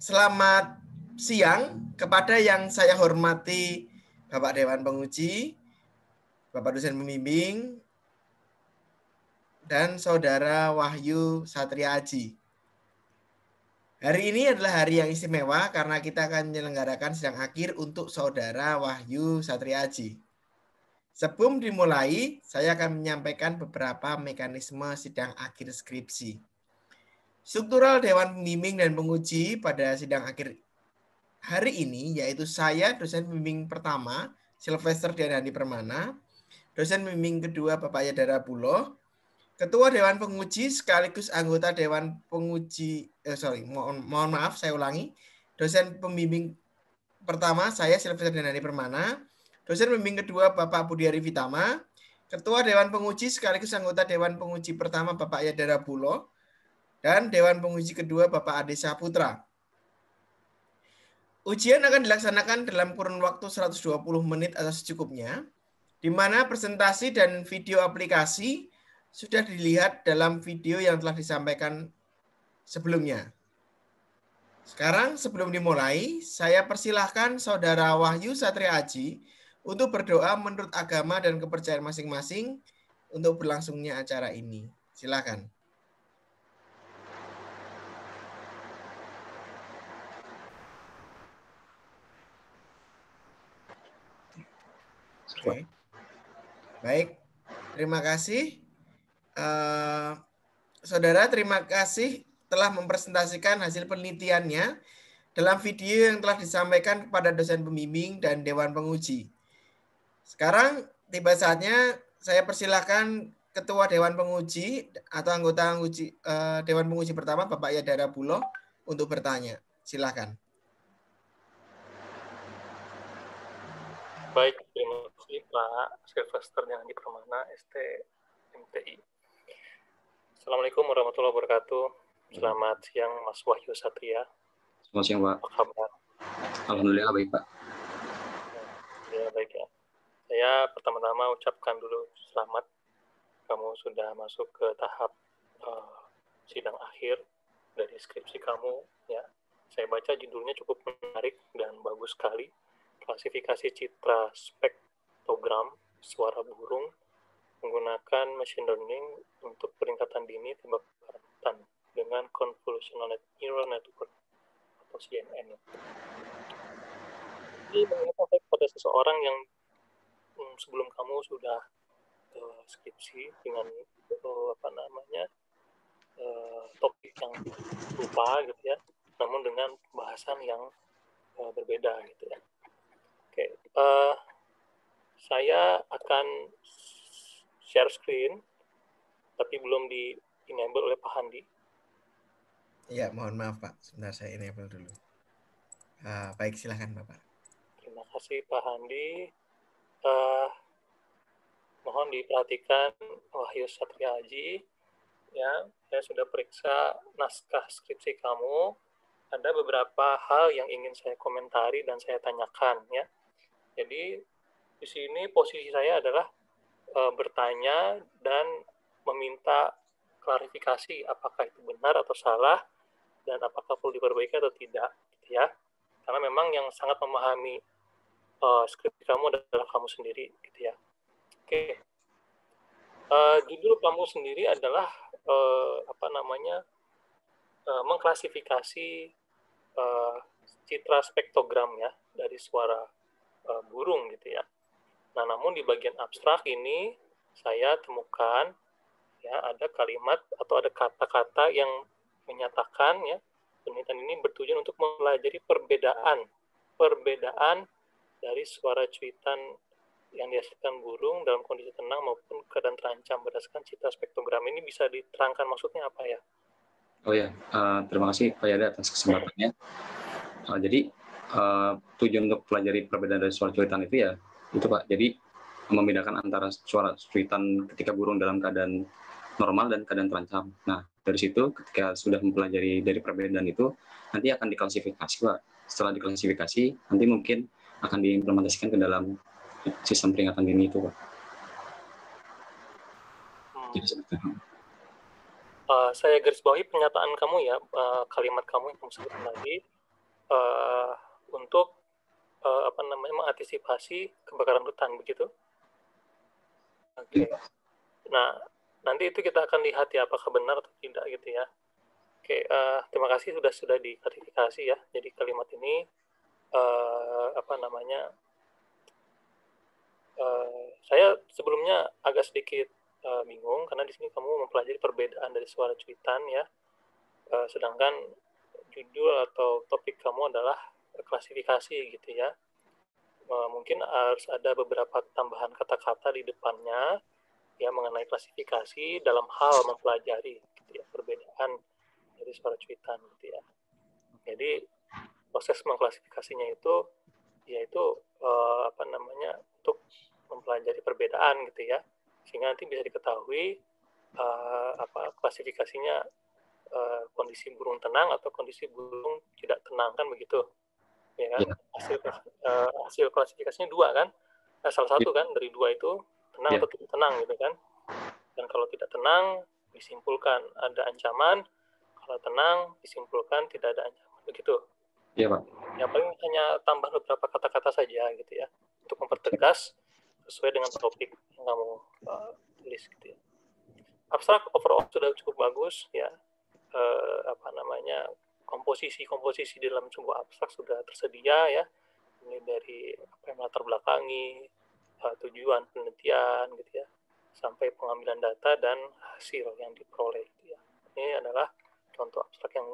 Selamat siang kepada yang saya hormati Bapak Dewan Penguji, Bapak dosen pembimbing, dan Saudara Wahyu Satria Aji. Hari ini adalah hari yang istimewa karena kita akan menyelenggarakan sidang akhir untuk Saudara Wahyu Satria Aji. Sebelum dimulai, saya akan menyampaikan beberapa mekanisme sidang akhir skripsi. Struktural Dewan Pembimbing dan Penguji pada sidang akhir hari ini yaitu saya, dosen pembimbing pertama, Sylvester Dianandi Permana, dosen pembimbing kedua, Bapak Yadara Buloh, Ketua Dewan Penguji sekaligus anggota Dewan Penguji, mohon maaf, saya ulangi, dosen pembimbing pertama, saya Sylvester Dianandi Permana, dosen pembimbing kedua, Bapak Budiari Vitama, Ketua Dewan Penguji sekaligus anggota Dewan Penguji pertama, Bapak Yadara Buloh, dan Dewan Penguji kedua, Bapak Ade Saputra. Ujian akan dilaksanakan dalam kurun waktu 120 menit atau secukupnya, di mana presentasi dan video aplikasi sudah dilihat dalam video yang telah disampaikan sebelumnya. Sekarang sebelum dimulai, saya persilahkan Saudara Wahyu Satria Aji untuk berdoa menurut agama dan kepercayaan masing-masing untuk berlangsungnya acara ini. Silakan. Oke. Baik, terima kasih. Saudara, terima kasih telah mempresentasikan hasil penelitiannya dalam video yang telah disampaikan kepada dosen pembimbing dan Dewan Penguji. Sekarang tiba saatnya saya persilahkan Ketua Dewan Penguji atau anggota Dewan Penguji pertama, Bapak Yadara Buloh, untuk bertanya. Silakan. Baik, terima kasih Pak Sylvester Dianandi Permana, ST MTI. Assalamualaikum warahmatullahi wabarakatuh. Selamat siang Mas Wahyu Satria. Selamat siang Pak. Apa kabar? Alhamdulillah baik Pak. Ya baik ya. Saya pertama-tama ucapkan dulu selamat. Kamu sudah masuk ke tahap sidang akhir dari skripsi kamu. Ya, saya baca judulnya cukup menarik dan bagus sekali. Klasifikasi citra spektrogram suara burung menggunakan machine learning untuk peringkatan dini tembak karatan dengan convolutional neural network atau CNN. Ini mengingatkan kepada seseorang yang sebelum kamu sudah skripsi dengan topik yang lupa gitu ya, namun dengan pembahasan yang berbeda gitu ya. Oke, saya akan share screen, tapi belum di-enable oleh Pak Handi. Ya, mohon maaf Pak, sebentar saya enable dulu. Baik, silakan Bapak. Terima kasih Pak Handi. Mohon diperhatikan Wahyu Satria Aji. Ya, saya sudah periksa naskah skripsi kamu. Ada beberapa hal yang ingin saya komentari dan saya tanyakan ya. Jadi di sini posisi saya adalah bertanya dan meminta klarifikasi apakah itu benar atau salah dan apakah perlu diperbaiki atau tidak gitu ya. Karena memang yang sangat memahami skripsi kamu adalah kamu sendiri gitu ya. Oke. Judul kamu sendiri adalah mengklasifikasi citra spektrogram ya dari suara burung gitu ya. Nah, namun di bagian abstrak ini saya temukan ya ada kalimat atau ada kata-kata yang menyatakan ya penelitian ini bertujuan untuk mempelajari perbedaan dari suara cuitan yang dihasilkan burung dalam kondisi tenang maupun keadaan terancam berdasarkan citra spektrogram. Ini bisa diterangkan maksudnya apa ya? Oh ya, terima kasih Pak Yada atas kesempatannya. Jadi tujuan untuk pelajari perbedaan dari suara cuitan itu ya itu Pak. Jadi membedakan antara suara cuitan ketika burung dalam keadaan normal dan keadaan terancam. Nah, dari situ ketika sudah mempelajari dari perbedaan itu nanti akan diklasifikasi Pak. Setelah diklasifikasi nanti mungkin akan diimplementasikan ke dalam sistem peringatan dini itu Pak. Jadi seperti itu. saya garis bawahi pernyataan kamu ya, kalimat kamu yang kamu sebutkan tadi, untuk mengantisipasi kebakaran hutan, begitu? Oke. Nah, nanti itu kita akan lihat ya apakah benar atau tidak gitu ya. Oke, terima kasih sudah diklarifikasi ya. Jadi kalimat ini saya sebelumnya agak sedikit bingung karena di sini kamu mempelajari perbedaan dari suara cuitan ya. Sedangkan judul atau topik kamu adalah klasifikasi gitu ya. Mungkin harus ada beberapa tambahan kata-kata di depannya ya mengenai klasifikasi dalam hal mempelajari gitu ya, perbedaan dari suara cuitan gitu ya. Jadi proses mengklasifikasinya itu yaitu untuk mempelajari perbedaan gitu ya, sehingga nanti bisa diketahui klasifikasinya kondisi burung tenang atau kondisi burung tidak tenang, kan begitu ya kan? Hasil klasifikasinya dua kan, salah satu kan dari dua itu tenang atau tidak tenang gitu kan. Dan kalau tidak tenang disimpulkan ada ancaman, kalau tenang disimpulkan tidak ada ancaman, begitu. Iya, Pak. Ya paling hanya tambah beberapa kata-kata saja gitu ya untuk mempertegas sesuai dengan topik yang kamu tulis gitu ya. Abstrak overall sudah cukup bagus ya. Komposisi dalam sebuah abstrak sudah tersedia ya, mulai dari apa yang melatar belakangi, tujuan penelitian gitu ya, sampai pengambilan data dan hasil yang diperoleh gitu ya. Ini adalah contoh abstrak yang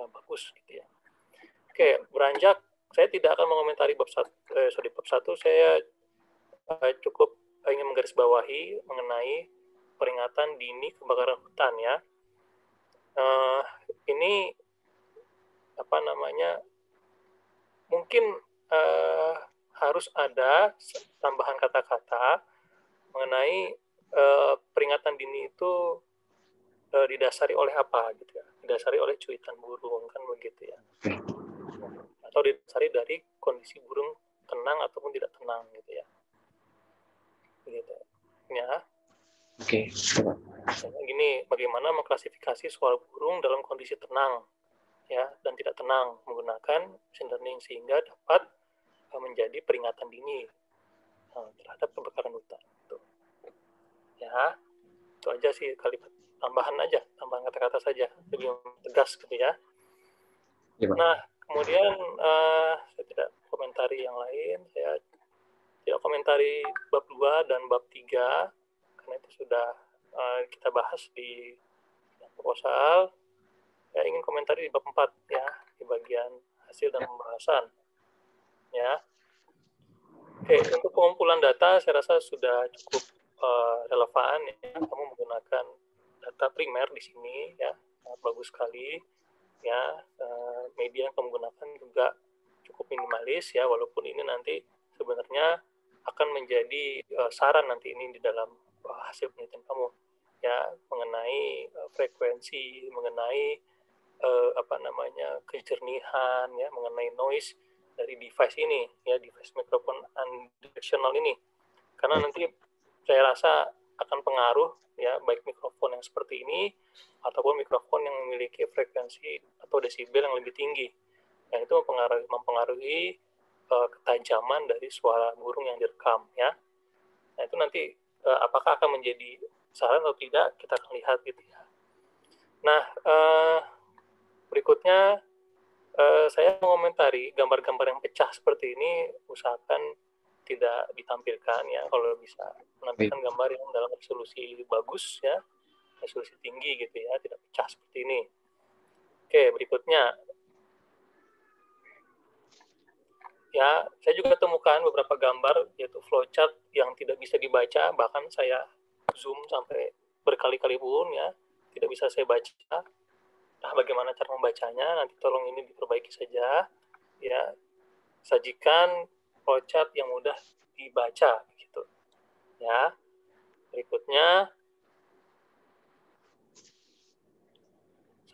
bagus gitu ya. Oke, beranjak saya tidak akan mengomentari bab 1, saya cukup ingin menggarisbawahi mengenai peringatan dini kebakaran hutan ya. Ini mungkin harus ada tambahan kata-kata mengenai peringatan dini itu didasari oleh apa gitu ya, didasari oleh cuitan burung kan begitu ya, atau didasari dari kondisi burung tenang ataupun tidak tenang gitu ya, begitu ya. Oke. Gini, bagaimana mengklasifikasi suara burung dalam kondisi tenang ya dan tidak tenang menggunakan machine learning sehingga dapat menjadi peringatan dini terhadap kebakaran hutan. Gitu. Ya, itu aja sih kalimat tambahan kata-kata saja, lebih tegas gitu ya. Nah, kemudian saya tidak komentari yang lain, saya tidak komentari bab 2 dan bab 3 karena itu sudah kita bahas di proposal. Saya ingin komentari di bab 4 ya, di bagian hasil dan pembahasan. Ya. Oke, untuk pengumpulan data saya rasa sudah cukup relevan ya. Kamu menggunakan data primer di sini ya, sangat bagus sekali ya. Media yang kamu gunakan juga cukup minimalis ya, walaupun ini nanti sebenarnya akan menjadi saran nanti ini di dalam hasil penelitian kamu ya, mengenai frekuensi, mengenai kejernihan ya, mengenai noise dari device ini ya, device mikrofon unidirectional ini, karena nanti saya rasa akan pengaruh ya, baik mikrofon yang seperti ini ataupun mikrofon yang memiliki frekuensi atau desibel yang lebih tinggi. Nah, itu mempengaruhi ketajaman dari suara burung yang direkam ya. Nah, itu nanti apakah akan menjadi saran atau tidak, kita akan lihat gitu ya. Nah, berikutnya saya mengomentari gambar-gambar yang pecah seperti ini usahakan tidak ditampilkan ya, kalau bisa menampilkan gambar yang dalam resolusi bagus ya, resolusi tinggi gitu ya, tidak pecah seperti ini. Oke, berikutnya ya, saya juga temukan beberapa gambar yaitu flowchart yang tidak bisa dibaca, bahkan saya zoom sampai berkali-kali pun ya, tidak bisa saya baca. Nah, bagaimana cara membacanya? Nanti tolong ini diperbaiki saja ya. Sajikan flowchart yang mudah dibaca gitu. Ya. Berikutnya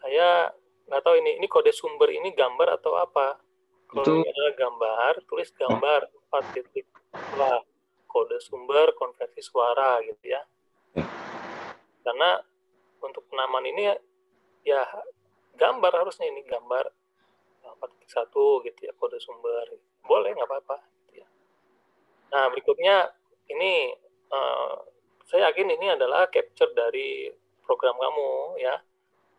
saya nggak tahu ini kode sumber ini gambar atau apa. Kalau ini adalah gambar, tulis gambar 4 kode sumber konversi suara gitu ya. Karena untuk penamaan ini ya gambar harusnya, ini gambar 4.1 gitu ya, kode sumber. Boleh, nggak apa-apa. Gitu ya. Nah, berikutnya ini saya yakin ini adalah capture dari program kamu ya.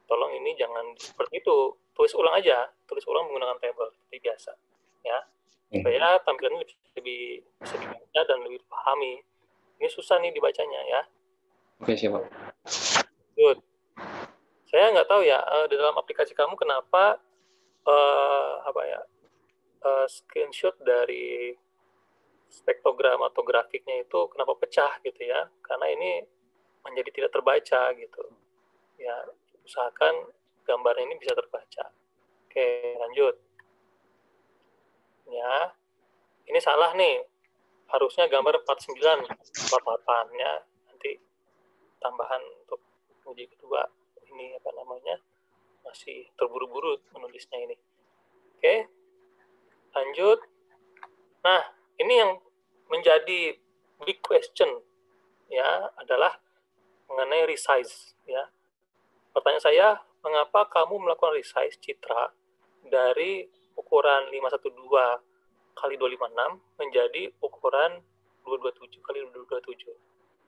Tolong ini jangan seperti itu. Tulis ulang aja, tulis ulang menggunakan table seperti biasa ya. Supaya tampilannya lebih bisa dibaca dan lebih dipahami. Ini susah nih dibacanya ya. Oke, siap, Pak. Good. Saya nggak tahu ya, di dalam aplikasi kamu kenapa screenshot dari spektrogram atau grafiknya itu kenapa pecah gitu ya, karena ini menjadi tidak terbaca gitu ya. Usahakan gambar ini bisa terbaca. Oke, lanjut ya. Ini salah nih, harusnya gambar 49 48 ya. Nanti tambahan untuk uji kedua ini apa namanya, masih terburu-buru menulisnya ini. Oke, lanjut. Nah, ini yang menjadi big question ya, adalah mengenai resize ya. Pertanyaan saya, mengapa kamu melakukan resize citra dari ukuran 512 kali 256 menjadi ukuran 227 kali 227?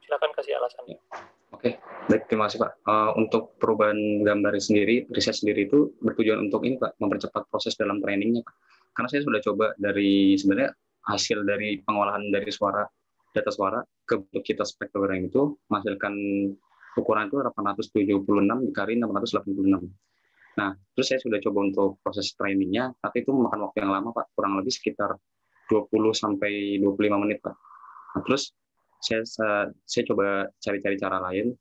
Silakan kasih alasannya. Oke, baik, terima kasih Pak. Untuk perubahan gambar sendiri, riset sendiri itu bertujuan untuk ini Pak, mempercepat proses dalam trainingnya Pak. Karena saya sudah coba dari sebenarnya hasil dari pengolahan dari data suara ke bentuk citra spektrogram itu menghasilkan ukuran itu 876 dikali 686. Nah, terus saya sudah coba untuk proses trainingnya, tapi itu memakan waktu yang lama Pak, kurang lebih sekitar 20 sampai 25 menit Pak. Nah, terus saya coba cari-cari cara lain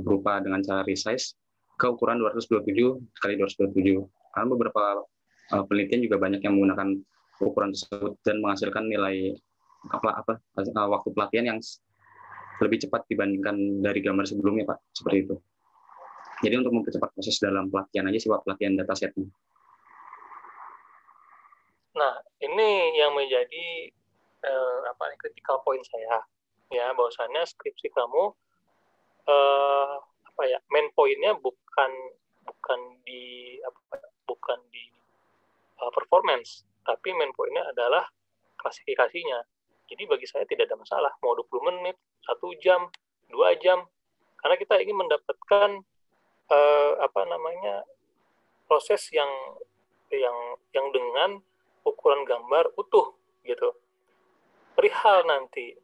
berupa dengan cara resize ke ukuran 227 kali 227. Karena beberapa penelitian juga banyak yang menggunakan ukuran tersebut dan menghasilkan nilai waktu pelatihan yang lebih cepat dibandingkan dari gambar sebelumnya Pak, seperti itu. Jadi untuk mempercepat proses dalam pelatihan aja sih Pak, pelatihan datasetnya. Nah, ini yang menjadi critical point saya ya, bahwasannya skripsi kamu main pointnya bukan di performance, tapi main pointnya adalah klasifikasinya. Jadi bagi saya tidak ada masalah mau 20 menit, 1 jam, 2 jam, karena kita ingin mendapatkan proses yang dengan ukuran gambar utuh gitu. Perihal nanti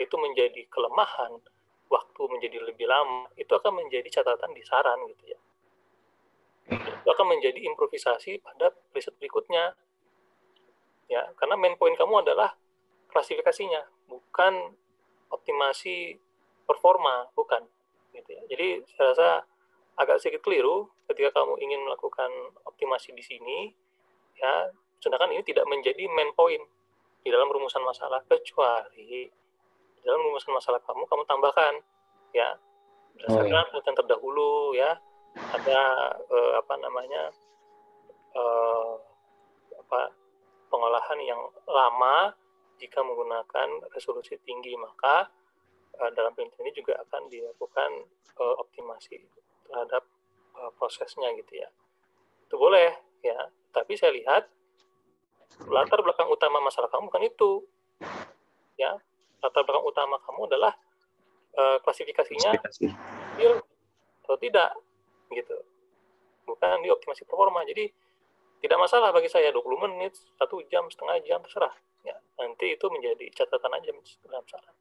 itu menjadi kelemahan, waktu menjadi lebih lama, itu akan menjadi catatan di saran gitu ya. Itu akan menjadi improvisasi pada riset berikutnya ya, karena main point kamu adalah klasifikasinya, bukan optimasi performa, bukan gitu ya. Jadi saya rasa agak sedikit keliru ketika kamu ingin melakukan optimasi di sini ya, sedangkan ini tidak menjadi main point di dalam rumusan masalah, kecuali di dalam rumusan masalah kamu tambahkan ya berdasarkan penelitian terdahulu ya, ada pengolahan yang lama jika menggunakan resolusi tinggi, maka dalam penelitian ini juga akan dilakukan optimasi terhadap prosesnya gitu ya. Itu boleh ya, tapi saya lihat latar belakang utama masalah kamu bukan itu ya. Latar belakang utama kamu adalah klasifikasinya real atau tidak gitu, bukan di optimasi performa. Jadi tidak masalah bagi saya 20 menit, 1 jam, setengah jam, terserah ya. Nanti itu menjadi catatan aja dalam saran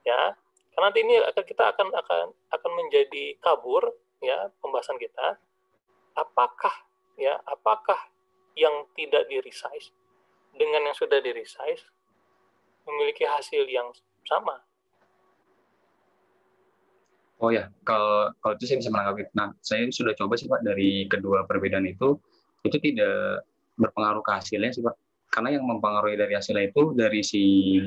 ya, karena nanti ini kita akan menjadi kabur ya pembahasan kita. Apakah yang tidak di-resize dengan yang sudah di-resize memiliki hasil yang sama? Oh ya, kalau itu saya bisa menanggapi. Nah, saya sudah coba sih Pak, dari kedua perbedaan itu tidak berpengaruh ke hasilnya sih Pak. Karena yang mempengaruhi dari hasilnya itu dari si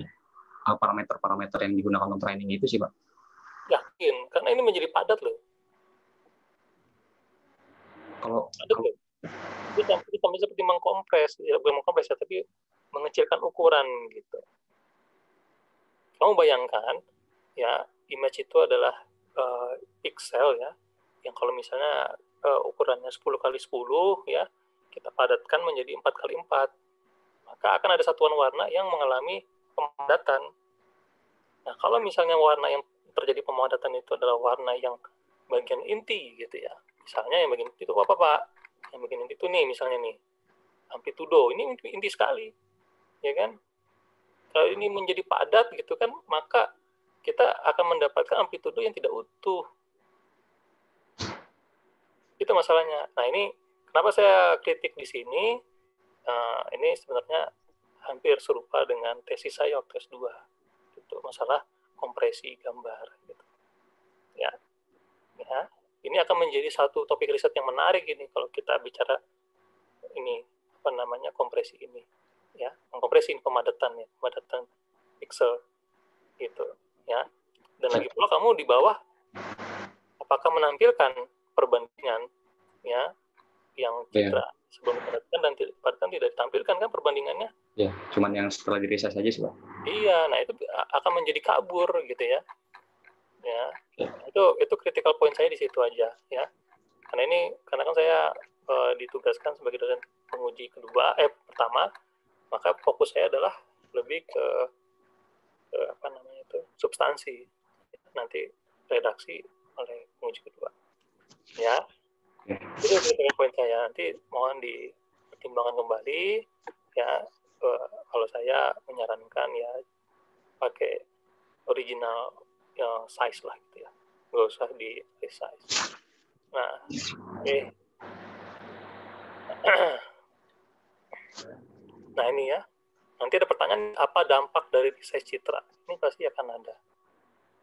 parameter-parameter yang digunakan untuk training itu sih Pak. Yakin, karena ini menjadi padat loh. Kalau itu sampai seperti mengkompres, ya bukan mengkompres ya, tapi mengecilkan ukuran gitu. Kamu bayangkan ya, image itu adalah pixel ya, yang kalau misalnya ukurannya 10x10 ya, kita padatkan menjadi 4x4, maka akan ada satuan warna yang mengalami pemadatan. Nah, kalau misalnya warna yang terjadi pemadatan itu adalah warna yang bagian inti gitu ya, misalnya yang bagian inti itu apa Pak? Yang bagian inti itu nih misalnya nih amplitudo, ini inti sekali ya kan. Kalau ini menjadi padat gitu kan, maka kita akan mendapatkan amplitudo yang tidak utuh. Itu masalahnya. Nah, ini kenapa saya kritik di sini. Ini sebenarnya hampir serupa dengan tesis saya waktu S2. Itu masalah kompresi gambar gitu. Ya. Ini akan menjadi satu topik riset yang menarik ini kalau kita bicara ini kompresi ini. Ya, kompresi pemadatan pixel gitu ya. Dan lagi pula kamu di bawah apakah menampilkan perbandingan ya yang kita sebelum dipadatkan dan dipadatkan tidak ditampilkan kan perbandingannya? Ya, cuman yang setelah diresize saja sih Pak. Iya, nah itu akan menjadi kabur gitu ya. Ya, itu critical point saya di situ aja ya. Karena kan saya ditugaskan sebagai dosen penguji pertama, maka fokus saya adalah lebih ke substansi. Nanti redaksi oleh penguji kedua. Ya. Itu critical point saya. Nanti mohon dipertimbangkan kembali ya. Kalau saya menyarankan ya pakai original size lah gitu ya, nggak usah di resize. Nah, oke. Nah ini ya, nanti ada pertanyaan apa dampak dari resize citra? Ini pasti akan ada.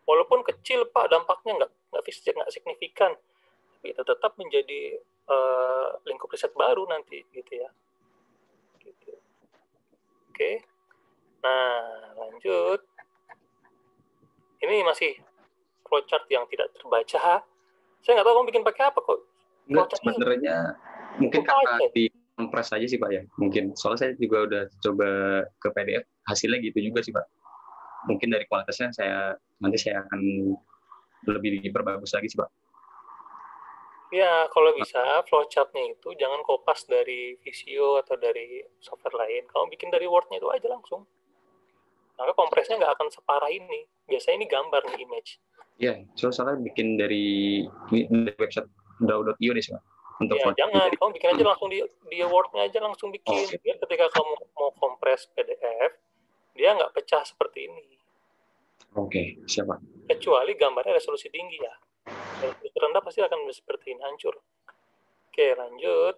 Walaupun kecil Pak, dampaknya nggak signifikan, tapi itu tetap menjadi lingkup riset baru nanti gitu ya. Gitu. Oke. Nah lanjut. Ini masih flowchart yang tidak terbaca. Saya nggak tahu kamu bikin pakai apa kok. Enggak, sebenarnya mungkin karena di kompres aja sih Pak ya. Mungkin soalnya saya juga udah coba ke PDF, hasilnya gitu juga sih Pak. Mungkin dari kualitasnya nanti saya akan lebih diperbagus lagi sih Pak. Ya, kalau bisa flowchart-nya itu jangan kopas dari Visio atau dari software lain. Kamu bikin dari Word-nya itu aja langsung. Maka kompresnya nggak akan separah ini. Biasanya ini gambar nih, image. Iya, soalnya bikin dari website dao.io deh sih Pak. Untuk ya, jangan. Kamu bikin aja langsung di Word-nya aja langsung bikin. Biar ketika kamu mau kompres PDF, dia nggak pecah seperti ini. Oke, siapa? Kecuali gambarnya resolusi tinggi ya. Resolusi rendah pasti akan seperti ini, hancur. Oke, lanjut.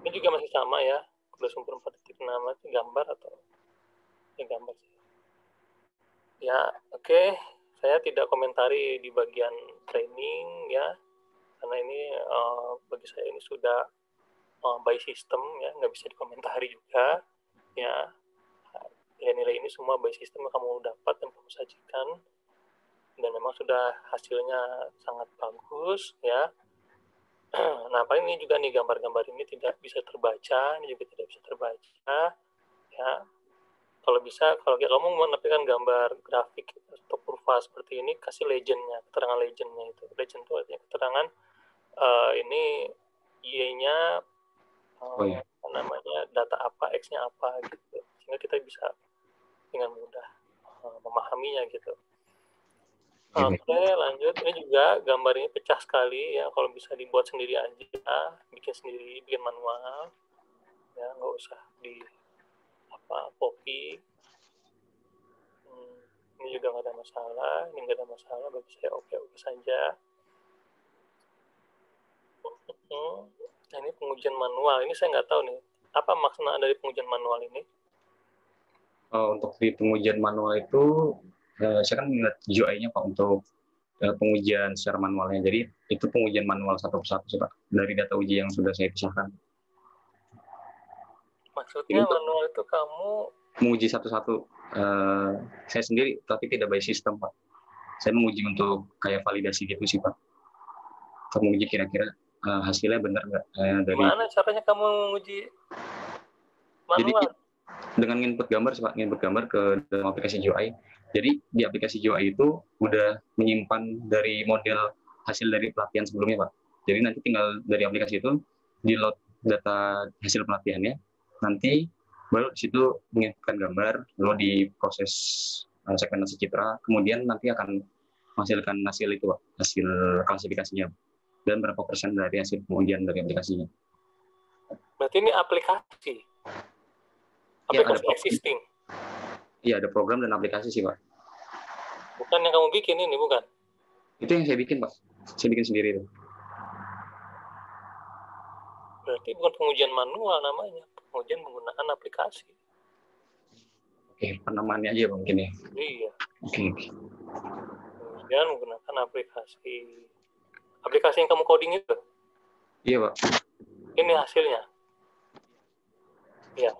Ini juga masih sama ya. Udah sumber 4.6 itu gambar atau ya gambar sih. Ya, oke. Saya tidak komentari di bagian training ya. Karena ini bagi saya ini sudah by system ya, nggak bisa dikomentari juga ya. Nilai ini semua by system yang kamu dapat dan kamu sajikan, dan memang sudah hasilnya sangat bagus ya. Nah, paling ini juga nih gambar-gambar ini tidak bisa terbaca, ini juga tidak bisa terbaca ya. Kalau bisa, kalau kamu menampilkan gambar grafik atau kurva seperti ini, kasih legendnya, keterangan legendnya itu. Legend itu artinya keterangan ini Y-nya data apa, X-nya apa gitu, sehingga kita bisa dengan mudah memahaminya gitu. Oke, lanjut. Ini juga gambar ini pecah sekali ya, kalau bisa dibuat sendiri aja, bikin sendiri, bikin manual ya, nggak usah di copy. Ini juga nggak ada masalah, ini nggak ada masalah bagi saya, oke saja. Nah, ini pengujian manual. Ini saya nggak tahu nih, apa makna dari pengujian manual ini? Untuk di pengujian manual itu, saya kan melihat GUI-nya Pak untuk pengujian secara manualnya. Jadi itu pengujian manual satu persatu sih Pak, dari data uji yang sudah saya pisahkan. Maksudnya manual itu kamu menguji satu-satu saya sendiri, tapi tidak by system Pak. Saya menguji untuk kayak validasi gitu sih Pak. Kamu menguji kira-kira hasilnya benar nggak dari. Gimana caranya kamu menguji manual? dengan input gambar sih Pak, input gambar ke dalam aplikasi GUI. Jadi di aplikasi GUI itu udah menyimpan dari model hasil dari pelatihan sebelumnya Pak. Jadi nanti tinggal dari aplikasi itu di load data hasil pelatihannya, nanti baru di situ menginputkan gambar, lalu diproses segmentasi citra, kemudian nanti akan menghasilkan hasil itu Pak, hasil klasifikasinya dan berapa persen dari hasil pengujian dari aplikasinya. Berarti ini aplikasi Ya, ada existing. Iya, ada program dan aplikasi sih Pak. Bukan yang kamu bikin ini, bukan? Itu yang saya bikin Pak, saya bikin sendiri itu. Berarti bukan pengujian manual namanya, pengujian menggunakan aplikasi. Oke, penamaannya aja mungkin ya. Iya. Oke. Pengujian menggunakan aplikasi. Aplikasi yang kamu coding itu? Iya Pak. Ini hasilnya? Iya.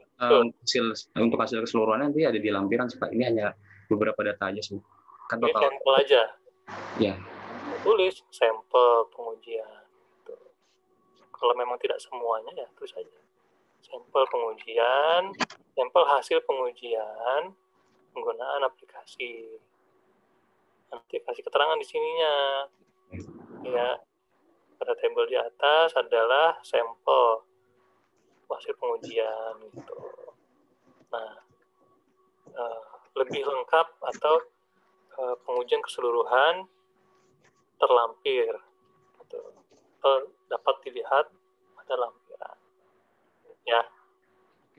Untuk hasil keseluruhannya nanti ada di lampiran Pak. Ini hanya beberapa data aja sih. Kan Ini total. sampel aja? Iya. Tulis sampel pengujian. Kalau memang tidak semuanya ya terus saja. Sampel pengujian, sampel hasil pengujian penggunaan aplikasi. Nanti kasih keterangan di sininya. Ya, pada tabel di atas adalah sampel hasil pengujian gitu. Nah, lebih lengkap atau pengujian keseluruhan terlampir. Gitu. Dapat dilihat pada lampiran. Ya.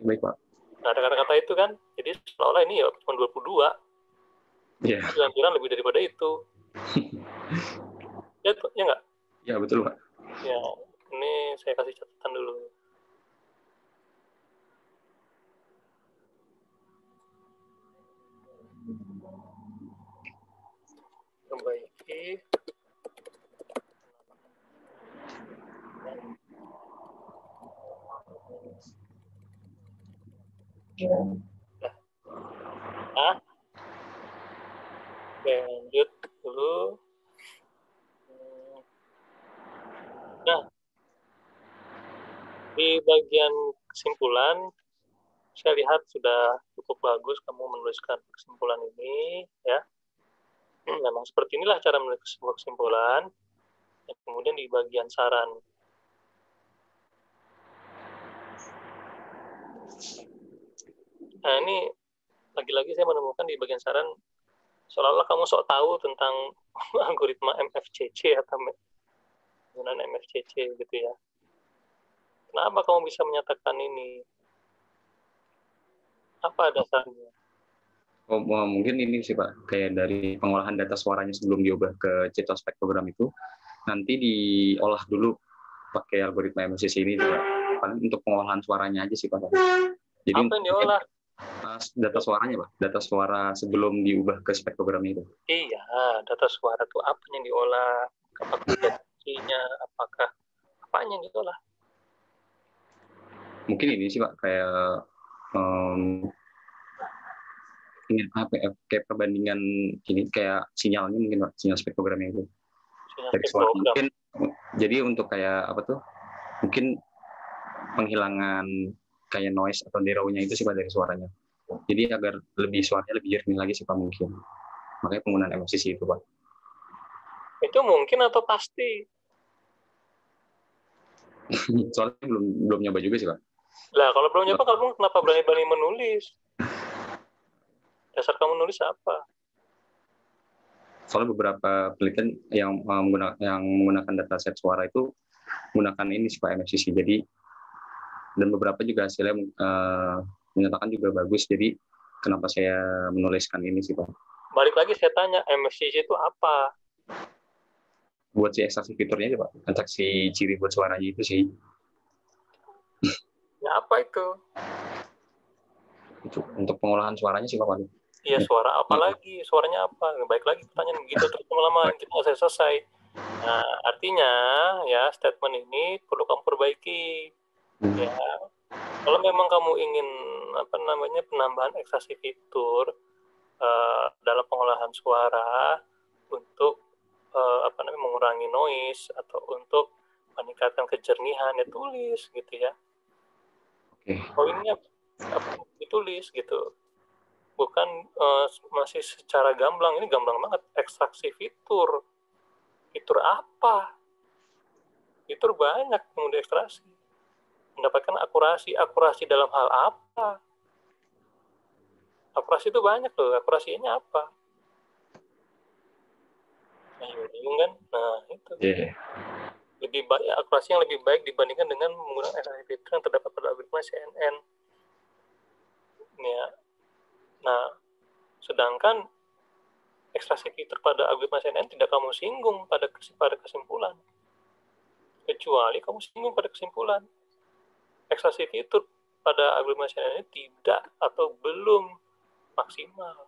Baik Pak. Nah, ada kata-kata itu kan, jadi seolah-olah ini ya cuma 22. Iya. Lampiran lebih daripada itu. Ya nggak? Ya, betul Pak. Ya, ini saya kasih catatan dulu. Perbaiki. Nah, oke, lanjut dulu. Nah, di bagian kesimpulan, saya lihat sudah cukup bagus kamu menuliskan kesimpulan ini, ya. Memang seperti inilah cara menulis sebuah kesimpulan. Dan kemudian di bagian saran. Nah, ini lagi-lagi saya menemukan di bagian saran seolah-olah kamu sok tahu tentang algoritma MFCC atau penggunaan MFCC gitu ya. Kenapa kamu bisa menyatakan ini? Apa dasarnya? Oh, mungkin ini sih Pak, kayak dari pengolahan data suaranya sebelum diubah ke citra spektrogram itu, nanti diolah dulu pakai algoritma MCC ini juga. Paling untuk pengolahan suaranya aja sih Pak. Jadi apa yang diolah? Data suaranya Pak, data suara sebelum diubah ke spektrogram itu. Iya, data suara itu apa yang diolah? Apakah deteksinya? Apakah apanya yang diolah? Mungkin ini sih Pak, kayak ingin apa ya, kayak perbandingan ini kayak sinyalnya mungkin Pak, sinyal spektrogramnya itu. Dari suara mungkin, jadi untuk kayak apa tuh? Mungkin penghilangan kayak noise atau deraunya itu sih Pak dari suaranya. Jadi agar lebih suaranya lebih jernih lagi sih Pak mungkin. Makanya penggunaan MCC itu Pak. Itu mungkin atau pasti? Soalnya belum nyoba juga sih Pak. Lah kalau belum nyoba kamu kenapa berani-berani menulis? Dasar kamu nulis apa? Soalnya beberapa penelitian yang menggunakan dataset suara itu menggunakan ini sih Pak MFCC. Jadi dan beberapa juga hasilnya menyatakan juga bagus. Jadi kenapa saya menuliskan ini sih Pak? Balik lagi saya tanya, MFCC itu apa? Buat si ekstraksi fiturnya aja Pak. Ekstraksi ciri buat suaranya itu sih. Ya apa itu? Itu untuk pengolahan suaranya sih Pak. Iya, suara apa lagi? Suaranya apa? Baik lagi pertanyaan begitu terus lama kita nggak selesai. Nah, artinya ya statement ini perlu kamu perbaiki. Ya, kalau memang kamu ingin penambahan ekstraksi fitur dalam pengolahan suara untuk mengurangi noise atau untuk meningkatkan kejernihan ya tulis gitu ya. Poinnya ditulis gitu. Bukan masih secara gamblang. Ini gamblang banget. Ekstraksi fitur. Fitur apa? Fitur banyak yang udah ekstraksi. Mendapatkan akurasi. Akurasi dalam hal apa? Akurasi itu banyak loh. Akurasinya apa? Bingung kan? Nah, itu. Yeah. Lebih baik, akurasi yang lebih baik dibandingkan dengan menggunakan ekstraksi fitur yang terdapat pada algoritma CNN. Ya. Nah, sedangkan ekstraksi fitur pada algoritma CNN tidak kamu singgung pada kesimpulan. Kecuali kamu singgung pada kesimpulan. Ekstraksi fitur pada algoritma CNN tidak atau belum maksimal.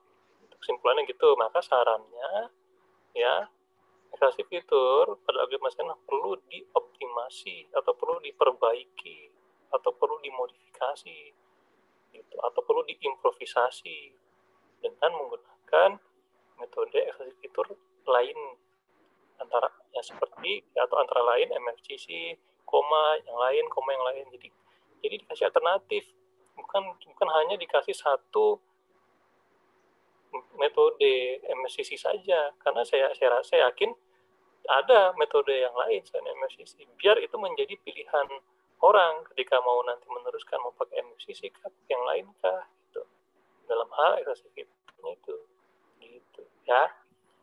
Kesimpulannya gitu. Maka sarannya, ya, ekstraksi fitur pada algoritma CNN perlu dioptimasi atau perlu diperbaiki atau perlu dimodifikasi gitu, atau perlu diimprovisasi dengan menggunakan metode ekstraksi fitur lain antara yang seperti atau antara lain MFCC, koma yang lain. Jadi dikasih alternatif, bukan hanya dikasih satu metode MFCC saja, karena saya yakin ada metode yang lain selain MFCC, biar itu menjadi pilihan orang ketika mau nanti meneruskan mau pakai MFCC kah, yang lain kah, gitu. Dalam hal ekstraksi fiturnya itu, gitu ya.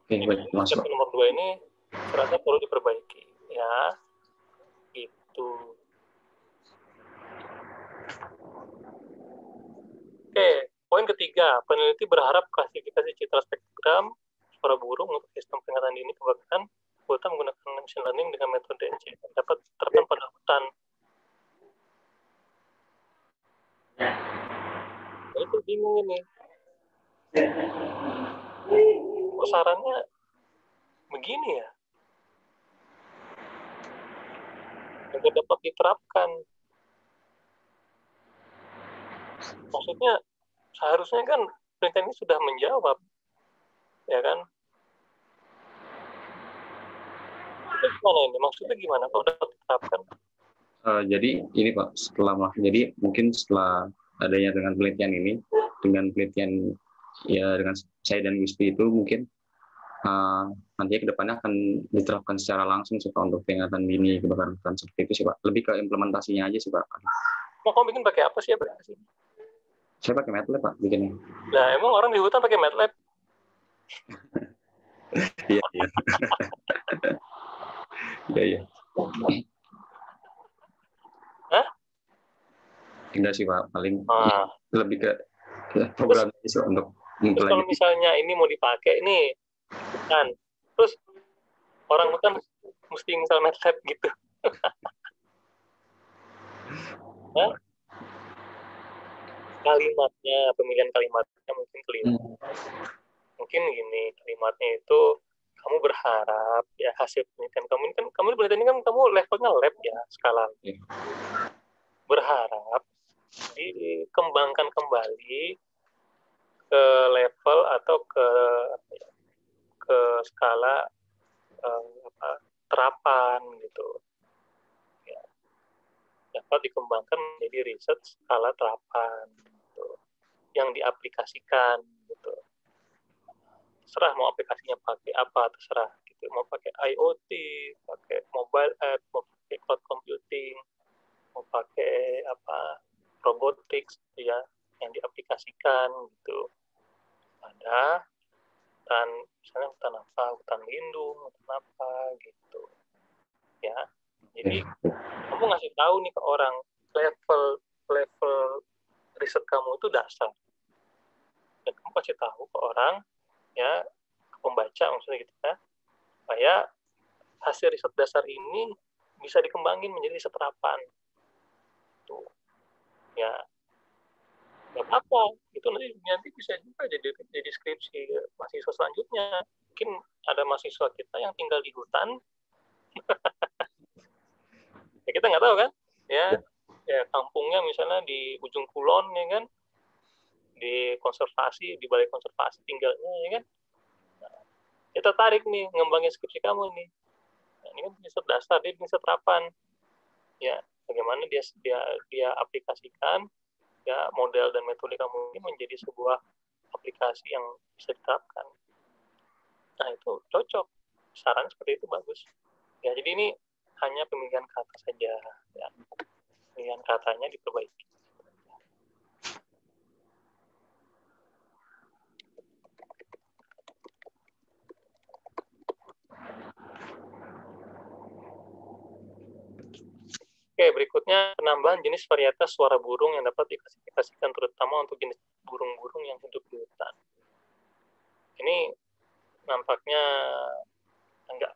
Jadi step nomor 2 ini serasa perlu diperbaiki, ya, gitu. Oke, poin ketiga, peneliti berharap klasifikasi citra spektrogram suara burung untuk sistem peringatan dini kebakaran hutan menggunakan machine learning dengan metode C dapat diterapkan pada hutan. Nah, itu bingung ini. Kok sarannya begini ya? Tidak dapat diterapkan. Maksudnya seharusnya kan penelitian ini sudah menjawab, ya kan? Itu gimana ini? Maksudnya gimana? Kok dapat diterapkan? Jadi ini Pak, jadi mungkin setelah adanya dengan penelitian ini, dengan penelitian ya dengan saya dan Wispi itu mungkin nantinya kedepannya akan diterapkan secara langsung sih Pak untuk peringatan dini kebakaran hutan seperti itu sih Pak. Lebih ke implementasinya aja sih Pak. Mau kamu bikin pakai apa sih aplikasi? Saya pakai MATLAB Pak bikinnya. Nah, emang orang di hutan pakai MATLAB? Iya. Iya. Hah? Enggak sih Pak, paling lebih ke program itu untuk terus kalau misalnya ini mau dipakai ini hutan, terus orang hutan mesti misal MATLAB gitu. Hah? Kalimatnya, pemilihan kalimatnya mungkin keliru. Mungkin gini, kalimatnya itu kamu berharap ya hasil penelitian kamu ini kan, kamu penelitian ini kan kamu levelnya lab ya, skala. Berharap dikembangkan kembali ke level atau ke skala terapan gitu. Ya. Dapat dikembangkan menjadi riset skala terapan gitu. Yang diaplikasikan gitu. Terserah mau aplikasinya pakai apa, terserah gitu. Mau pakai IoT, pakai mobile app, mau pakai cloud computing, mau pakai robotics ya, yang diaplikasikan gitu. Ada misalnya hutan apa, hutan lindung, hutan apa gitu ya. Jadi kamu ngasih tahu nih ke orang level riset kamu itu dasar, dan kamu kasih tahu ke orang ya, ke pembaca maksudnya gitu ya, supaya hasil riset dasar ini bisa dikembangin menjadi riset terapan tuh ya. Gak apa, itu nanti bisa juga jadi skripsi mahasiswa selanjutnya. Mungkin ada mahasiswa kita yang tinggal di hutan, ya kita nggak tahu kan, ya kampungnya misalnya di ujung kulon ya kan, di konservasi, di balai konservasi tinggalnya ya kan. Nah, kita tarik nih ngembangin skripsi kamu nih. Nah, ini kan riset dasar, dia riset terapan. Ya, bagaimana dia aplikasikan ya model dan metode kamu ini menjadi sebuah aplikasi yang bisa diterapkan. Nah itu cocok, saran seperti itu bagus. Ya jadi ini hanya pemilihan kata saja, ya pemilihan katanya diperbaiki. Oke, berikutnya penambahan jenis varietas suara burung yang dapat diklasifikasikan terutama untuk jenis burung-burung yang hidup di hutan. Ini nampaknya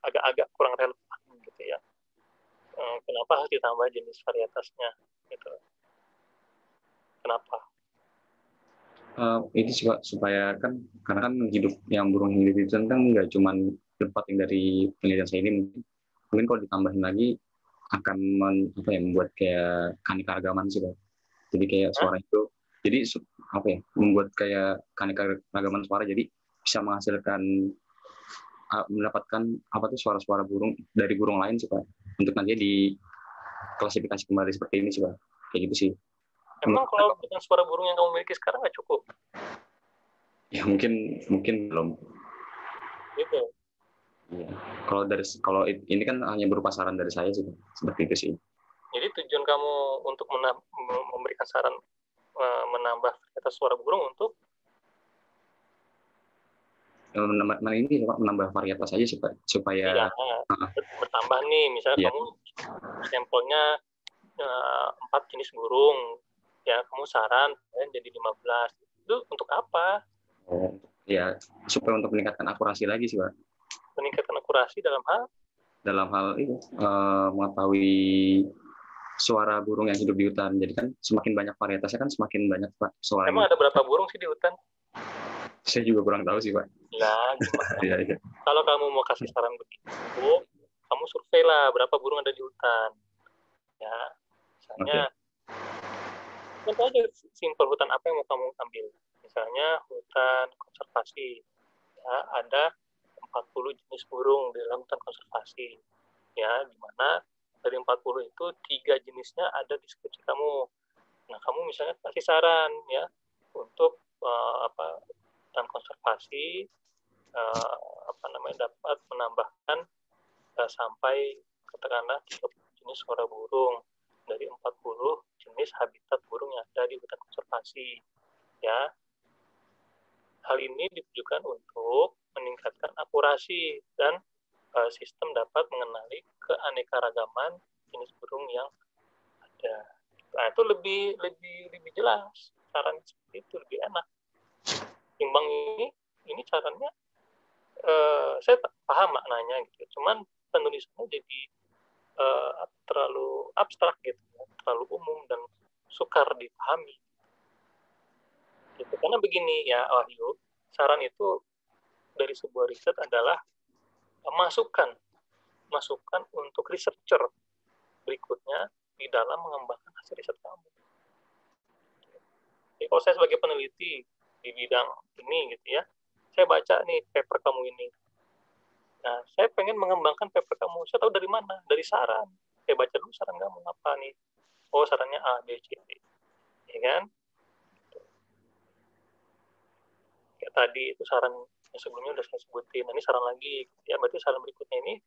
agak-agak kurang relevan gitu ya. Kenapa harus ditambah jenis varietasnya gitu? Kenapa? Itu supaya kan karena kan yang burung hidup itu kan nggak cuma tempat yang dari penelitian saya ini, mungkin kalau ditambahin lagi akan membuat kayak keanekaragaman sih Pak. Jadi kayak suara itu jadi membuat kayak keanekaragaman suara, jadi bisa mendapatkan suara-suara burung dari burung lain sih Pak, untuk nanti diklasifikasi kembali seperti ini sih Pak, kayak gitu sih. Emang kalau dengan suara burung yang kamu miliki sekarang nggak cukup? Ya mungkin belum. Gitu. Ya. Kalau ini kan hanya berupa saran dari saya sih, seperti itu sih. Jadi tujuan kamu untuk memberikan saran menambah varietas suara burung untuk menambah varietas aja sih Pak, supaya bertambah nih, misalnya kamu sampelnya 4 jenis burung, ya kamu saran jadi 15. Itu untuk apa? Ya supaya untuk meningkatkan akurasi lagi sih Pak. Meningkatkan akurasi dalam hal itu mengetahui suara burung yang hidup di hutan. Jadi kan semakin banyak varietasnya kan semakin banyak Pak suara. Emang ada berapa burung sih di hutan? Saya juga kurang tahu sih Pak. Nah, gimana? Kalau kamu mau kasih saran begitu, kamu survei lah berapa burung ada di hutan. Ya, misalnya, contoh aja simpel, hutan apa yang mau kamu ambil. Misalnya hutan konservasi, ya ada 40 jenis burung di dalam hutan konservasi. Ya, di mana dari 40 itu 3 jenisnya ada di skripsi kamu. Nah, kamu misalnya kasih saran ya untuk hutan konservasi dapat menambahkan sampai katakanlah 30 jenis suara burung dari 40 jenis habitat burung yang ada di hutan konservasi. Ya, hal ini ditujukan untuk meningkatkan akurasi dan sistem dapat mengenali keanekaragaman jenis burung yang ada. Nah, itu lebih jelas, saran seperti itu lebih enak. Timbang ini caranya saya paham maknanya gitu, cuman penulisannya jadi terlalu abstrak gitu, terlalu umum dan sukar dipahami. Gitu. Karena begini ya Wahyu, saran itu dari sebuah riset adalah masukan untuk researcher berikutnya di dalam mengembangkan hasil riset kamu. Jadi kalau saya sebagai peneliti di bidang ini gitu ya, saya baca nih paper kamu ini. Nah, saya pengen mengembangkan paper kamu. Saya tahu dari mana? Dari saran. Saya baca dulu saran kamu apa nih. Oh, sarannya A, B, C, D. Ya kan? Kayak tadi itu saran yang sebelumnya udah saya sebutin. Nah, ini saran lagi. Ya, berarti saran berikutnya ini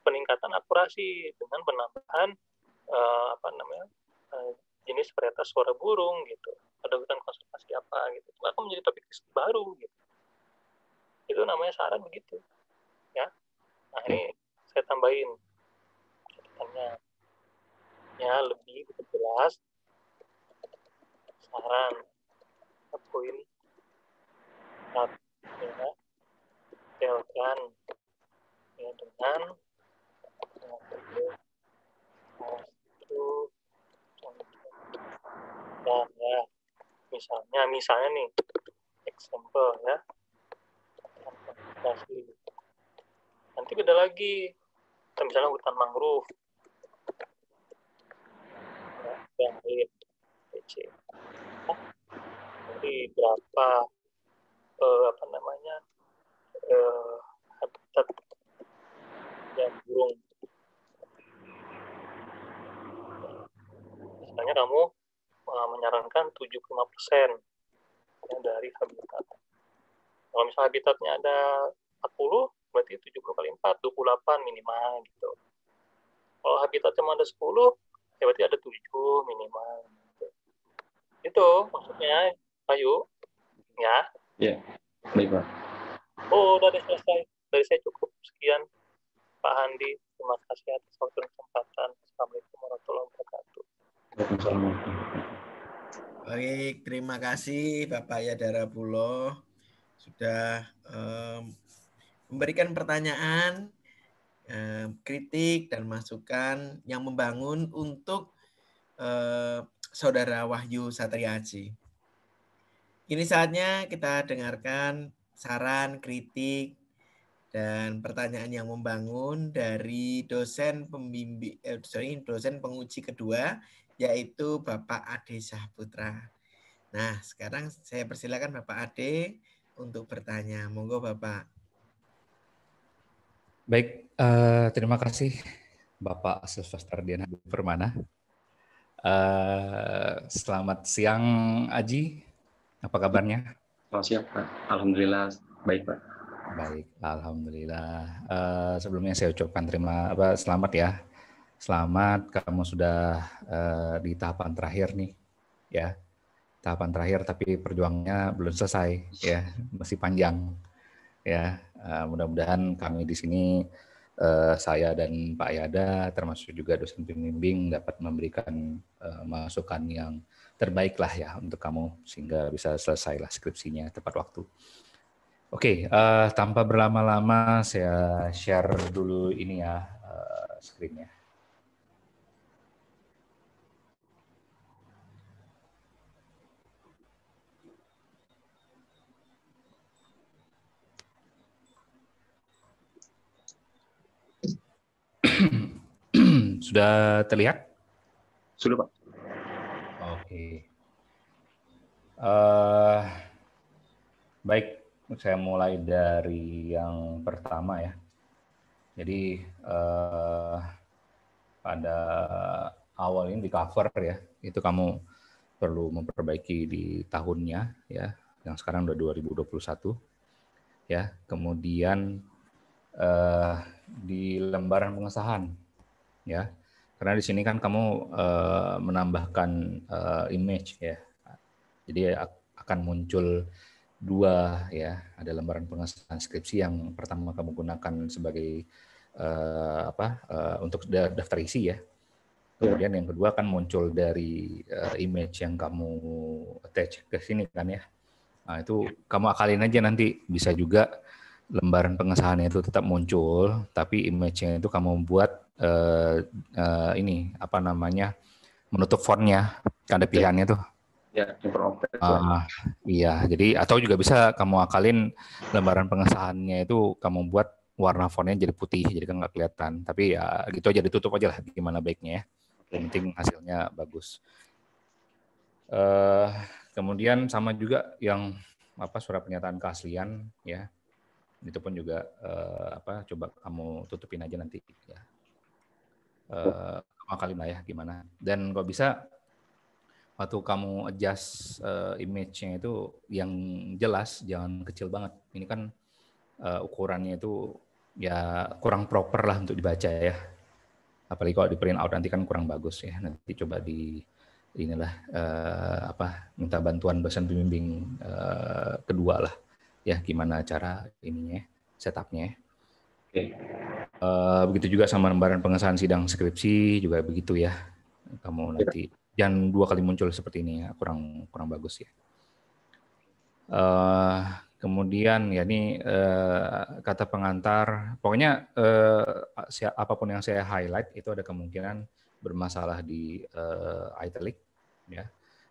peningkatan akurasi dengan penambahan jenis varietas suara burung gitu. Pada hutan konservasi apa gitu. Itu akan menjadi topik baru gitu. Itu namanya saran begitu. Ya. Nah, ini saya tambahin catatannya. Ya, lebih jelas saran poin ya, telkan ya dengan ya misalnya nih example ya nanti beda lagi misalnya hutan mangrove ya, jadi berapa habitat yang burung. Misalnya kamu menyarankan 75% ya, dari habitat. Kalau misalnya habitatnya ada 40, berarti 70 kali 4, 28 minimal gitu. Kalau habitatnya cuma ada 10, ya berarti ada 7 minimal. Gitu. Itu maksudnya, Ayu. Ya. Ya, baik Pak. Oh, udah selesai. Dari saya cukup. Sekian, Pak Handi. Terima kasih atas waktu dan kesempatan. Assalamualaikum warahmatullahi wabarakatuh. Waalaikumsalam. Baik, terima kasih Bapak Yadara Puloh sudah memberikan pertanyaan, kritik dan masukan yang membangun untuk Saudara Wahyu Satriaji. Ini saatnya kita dengarkan saran, kritik, dan pertanyaan yang membangun dari dosen dosen penguji kedua, yaitu Bapak Ade Sahputra. Nah, sekarang saya persilakan Bapak Ade untuk bertanya. Monggo Bapak. Baik, terima kasih Bapak Sylvester Diana Permana. Selamat siang Aji, apa kabarnya? Selamat siang Pak. Alhamdulillah baik Pak. Baik, alhamdulillah. Sebelumnya saya ucapkan selamat ya. Selamat kamu sudah di tahapan terakhir nih, ya. Tahapan terakhir tapi perjuangannya belum selesai, ya, masih panjang, ya. Mudah-mudahan kami di sini, saya dan Pak Yada, termasuk juga dosen pembimbing, dapat memberikan masukan yang terbaik lah ya untuk kamu sehingga bisa selesailah skripsinya tepat waktu. Oke, tanpa berlama-lama saya share dulu ini ya screen-nya. Sudah terlihat? Sudah Pak. Oke. Baik, saya mulai dari yang pertama ya. Jadi pada awal ini di cover ya, itu kamu perlu memperbaiki di tahunnya ya, yang sekarang udah 2021 ya. Kemudian di lembaran pengesahan ya, karena di sini kan kamu menambahkan image ya, jadi akan muncul dua ya, ada lembaran pengesahan skripsi yang pertama kamu gunakan sebagai untuk daftar isi ya, kemudian yang kedua kan muncul dari image yang kamu attach ke sini kan ya. Nah itu kamu akalin aja, nanti bisa juga lembaran pengesahannya itu tetap muncul, tapi image-nya itu kamu buat ini apa namanya, menutup fontnya, ada pilihannya tuh. Ya, Iya, jadi atau juga bisa kamu akalin lembaran pengesahannya itu kamu buat warna fontnya jadi putih, jadi kan nggak kelihatan. Tapi ya gitu aja, ditutup aja lah gimana baiknya ya. Yang penting hasilnya bagus. Kemudian sama juga yang surat pernyataan keaslian ya. Itu pun juga coba kamu tutupin aja nanti ya. Kamu akalin lah ya gimana. Dan kalau bisa waktu kamu adjust image-nya itu yang jelas, jangan kecil banget. Ini kan ukurannya itu ya kurang proper lah untuk dibaca ya. Apalagi kalau di print out nanti kan kurang bagus ya. Nanti coba minta bantuan dosen pembimbing kedua lah ya, gimana cara ininya, setupnya. Begitu juga sama lembaran pengesahan sidang skripsi juga begitu ya. Kamu nanti jangan dua kali muncul seperti ini ya, kurang bagus ya. Kemudian ya ini kata pengantar, pokoknya apapun yang saya highlight itu ada kemungkinan bermasalah di italic ya.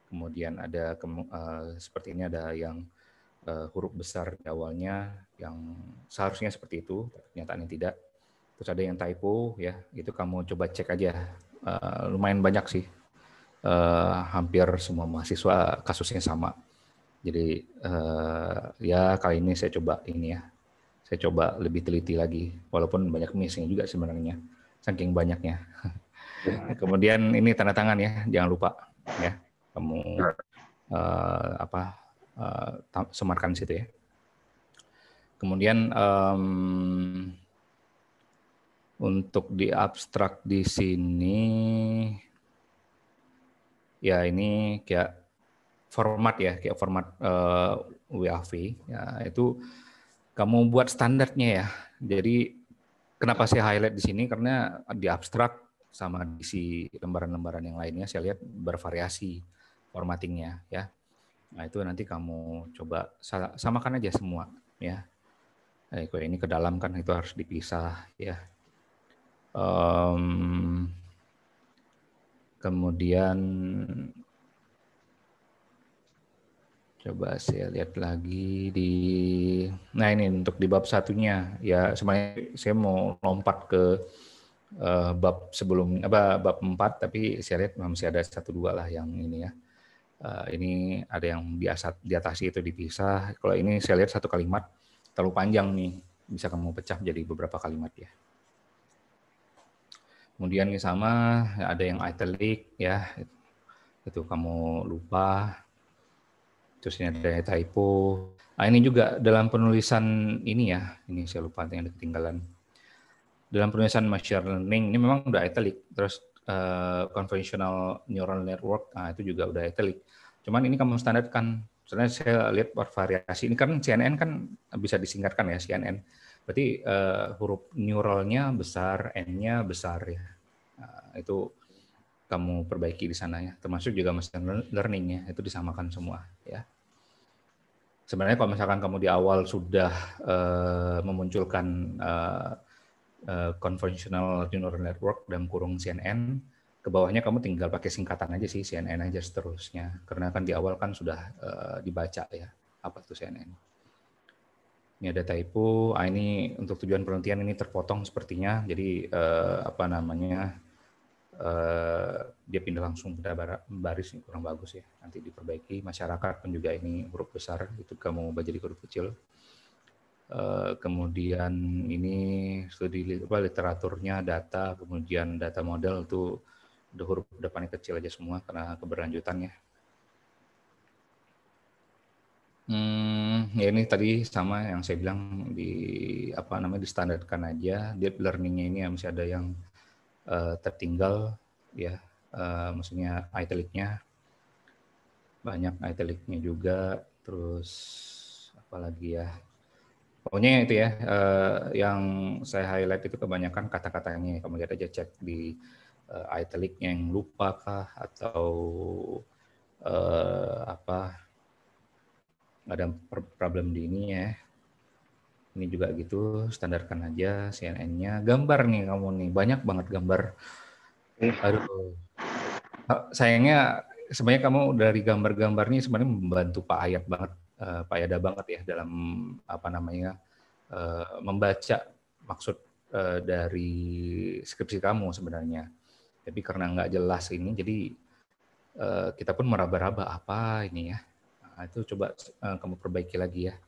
Kemudian ada seperti ini, ada yang huruf besar di awalnya yang seharusnya seperti itu, ternyata tidak. Terus ada yang typo ya, itu kamu coba cek aja. Lumayan banyak sih, hampir semua mahasiswa kasusnya sama. Jadi ya kali ini saya coba lebih teliti lagi, walaupun banyak missing juga sebenarnya, saking banyaknya. Kemudian ini tanda tangan ya, jangan lupa ya, kamu sematkan di situ ya. Kemudian untuk di abstrak di sini, ya ini kayak format ya, kayak format WAV. Ya, itu kamu buat standarnya ya. Jadi kenapa saya highlight di sini? Karena di abstrak sama di lembaran-lembaran yang lainnya saya lihat bervariasi formattingnya ya. Nah itu nanti kamu coba samakan aja semua ya. Ini ke dalam kan itu harus dipisah ya. Kemudian coba saya lihat lagi nah ini untuk di bab satunya ya, sebenarnya saya mau lompat ke bab sebelum bab 4, tapi saya lihat masih ada 1-2 lah yang ini ya. Ini ada yang diatasi itu dipisah. Kalau ini saya lihat satu kalimat terlalu panjang nih, bisa kamu pecah jadi beberapa kalimat ya. Kemudian ini sama, ada yang italic ya, itu kamu lupa. Terus ini ada typo. Nah, ini juga dalam penulisan ini ya, ini saya lupa yang ada ketinggalan. Dalam penulisan machine learning ini memang udah italic. Terus conventional neural network, nah itu juga udah italic. Cuman ini kamu standarkan. Sebenarnya saya lihat bervariasi. Ini kan CNN kan bisa disingkatkan ya, CNN. Berarti huruf neuralnya besar, N-nya besar ya. Itu kamu perbaiki di sana ya. Termasuk juga machine learning-nya, itu disamakan semua ya. Sebenarnya kalau misalkan kamu di awal sudah memunculkan conventional neural network dalam kurung CNN, ke bawahnya kamu tinggal pakai singkatan aja sih, CNN aja seterusnya. Karena kan di awal kan sudah dibaca ya, apa itu CNN. Ini ada typo, ini untuk tujuan penelitian ini terpotong sepertinya, jadi dia pindah langsung pada baris, ini kurang bagus ya, nanti diperbaiki. Masyarakat pun juga ini huruf besar, itu kamu ubah jadi huruf kecil. Kemudian ini studi literaturnya, data, kemudian data model itu udah huruf depannya kecil aja semua karena keberlanjutannya. Ya ini tadi sama yang saya bilang distandarkan aja. Deep learning-nya ini masih ada yang tertinggal ya, maksudnya italic-nya banyak, italic-nya juga. Terus apalagi ya, pokoknya itu ya, yang saya highlight itu kebanyakan kata-katanya. Kamu lihat aja, cek di italic-nya yang lupa kah atau ada problem di ini ya. Ini juga gitu, standarkan aja CNN-nya. Gambar nih kamu nih, banyak banget gambar. Aduh, sayangnya sebenarnya kamu dari gambar-gambar ini sebenarnya membantu Pak Ayat banget, Pak Yada banget ya dalam membaca maksud dari skripsi kamu sebenarnya. Tapi karena nggak jelas ini, jadi kita pun meraba-raba apa ini ya. Nah, itu coba kamu perbaiki lagi ya.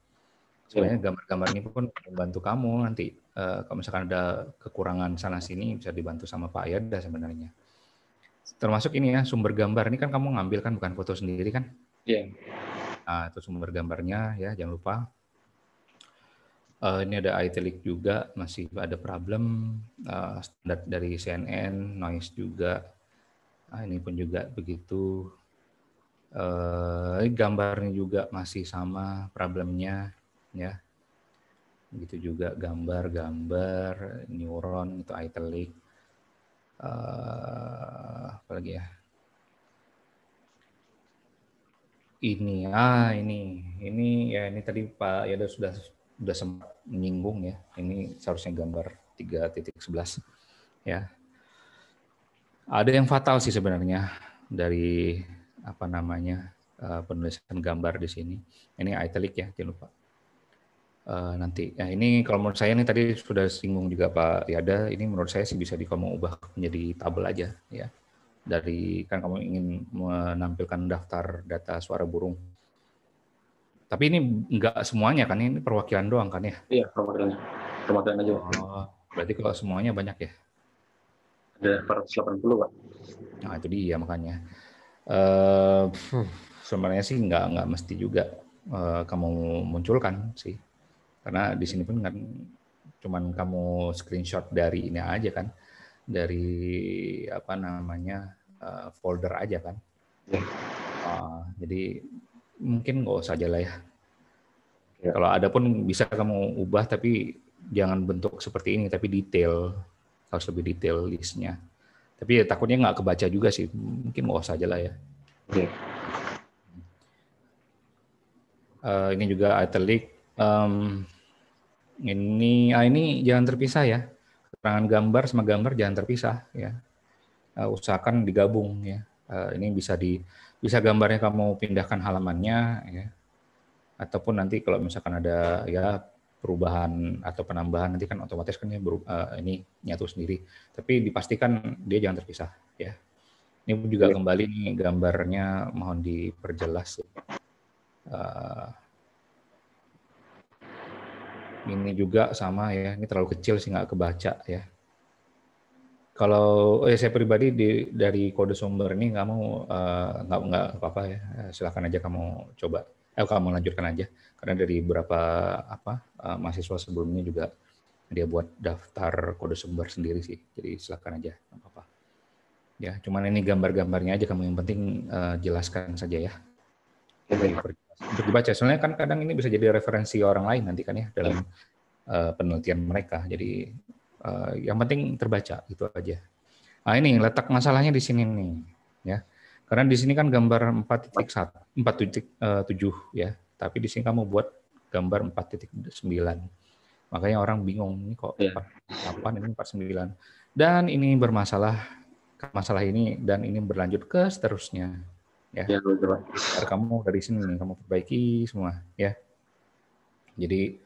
Sebenarnya gambar-gambar ini pun membantu kamu nanti. Kalau misalkan ada kekurangan sana-sini, bisa dibantu sama Pak Ayada sebenarnya. Termasuk ini ya, sumber gambar. Ini kan kamu ngambil kan, bukan foto sendiri kan? Iya. Nah, itu sumber gambarnya ya, jangan lupa. Ini ada italic juga, masih ada problem. Standar dari CNN, noise juga. Nah, ini pun juga begitu. Gambarnya juga masih sama problemnya ya. Begitu juga gambar neuron itu italic. Apalagi ya? Ini ya, ini tadi Pak Yada sudah sempat menyinggung ya. Ini seharusnya gambar 3.11 ya. Ada yang fatal sih sebenarnya dari penulisan gambar di sini. Ini italic ya, jangan lupa. Nanti ya, ini kalau menurut saya ini tadi sudah singgung juga Pak Yada, ini menurut saya sih bisa kamu ubah menjadi tabel aja ya. Dari kan kamu ingin menampilkan daftar data suara burung. Tapi ini enggak semuanya kan, ini perwakilan doang kan ya? Iya, perwakilan aja. Oh, berarti kalau semuanya banyak ya? Ada 480 Pak. Nah itu dia makanya. Sebenarnya sih nggak mesti juga kamu munculkan sih, karena di sini pun kan cuman kamu screenshot dari ini aja kan, dari apa namanya folder aja kan. Jadi mungkin nggak usah aja lah ya. Kalau ada pun bisa kamu ubah, tapi jangan bentuk seperti ini, tapi detail, harus lebih detail listnya. Tapi ya, takutnya nggak kebaca juga sih, mungkin nggak usah aja lah ya. Ini juga italic. Ini jangan terpisah ya. Keterangan gambar sama gambar jangan terpisah ya. Usahakan digabung ya. Ini bisa gambarnya kamu pindahkan halamannya ya. Ataupun nanti kalau misalkan ada ya perubahan atau penambahan, nanti kan otomatis kan ini nyatu sendiri. Tapi dipastikan dia jangan terpisah ya. Ini juga kembali nih gambarnya mohon diperjelas. Ini juga sama ya, ini terlalu kecil sih nggak kebaca ya. Kalau saya pribadi dari kode sumber ini kamu nggak apa-apa ya, silakan aja kamu coba, kamu lanjutkan aja. Karena dari beberapa mahasiswa sebelumnya juga dia buat daftar kode sumber sendiri sih, jadi silakan aja, nggak apa-apa. Ya, cuman ini gambar-gambarnya aja kamu yang penting jelaskan saja ya. Untuk dibaca, soalnya kan kadang ini bisa jadi referensi orang lain nanti kan ya dalam penelitian mereka. Jadi yang penting terbaca itu aja. Nah, ini letak masalahnya di sini nih ya. Karena di sini kan gambar 4.7 ya. Tapi di sini kamu buat gambar 4.9. Makanya orang bingung ini kok 48 ini 49. Dan ini masalah ini dan ini berlanjut ke seterusnya ya. Biar kamu dari sini nih kamu perbaiki semua ya. Jadi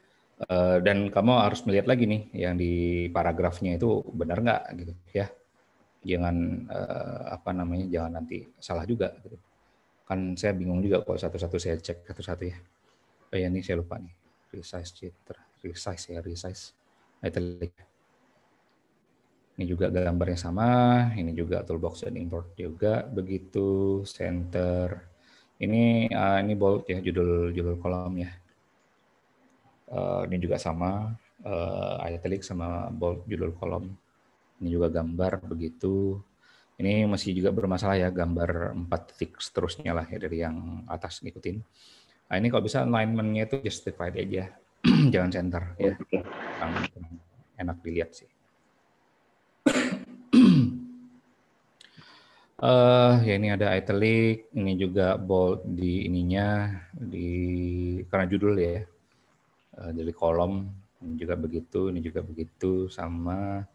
dan kamu harus melihat lagi nih yang di paragrafnya itu benar nggak gitu ya. Jangan jangan nanti salah juga gitu. Kan saya bingung juga kalau satu-satu saya cek satu-satu ya. Ya ini saya lupa nih. Resize italic. Ini juga gambarnya sama, ini juga toolbox dan import juga begitu, center. Ini bold ya, judul kolom ya. Ini juga sama, italic sama bold judul kolom. Ini juga gambar begitu. Ini masih juga bermasalah ya, gambar 4 titik seterusnya lah ya dari yang atas ngikutin. Nah, ini kalau bisa alignment-nya itu justified aja, jangan center ya. Enak dilihat sih. Ya ini ada italic, ini juga bold di ininya, karena judul ya, dari kolom, ini juga begitu, sama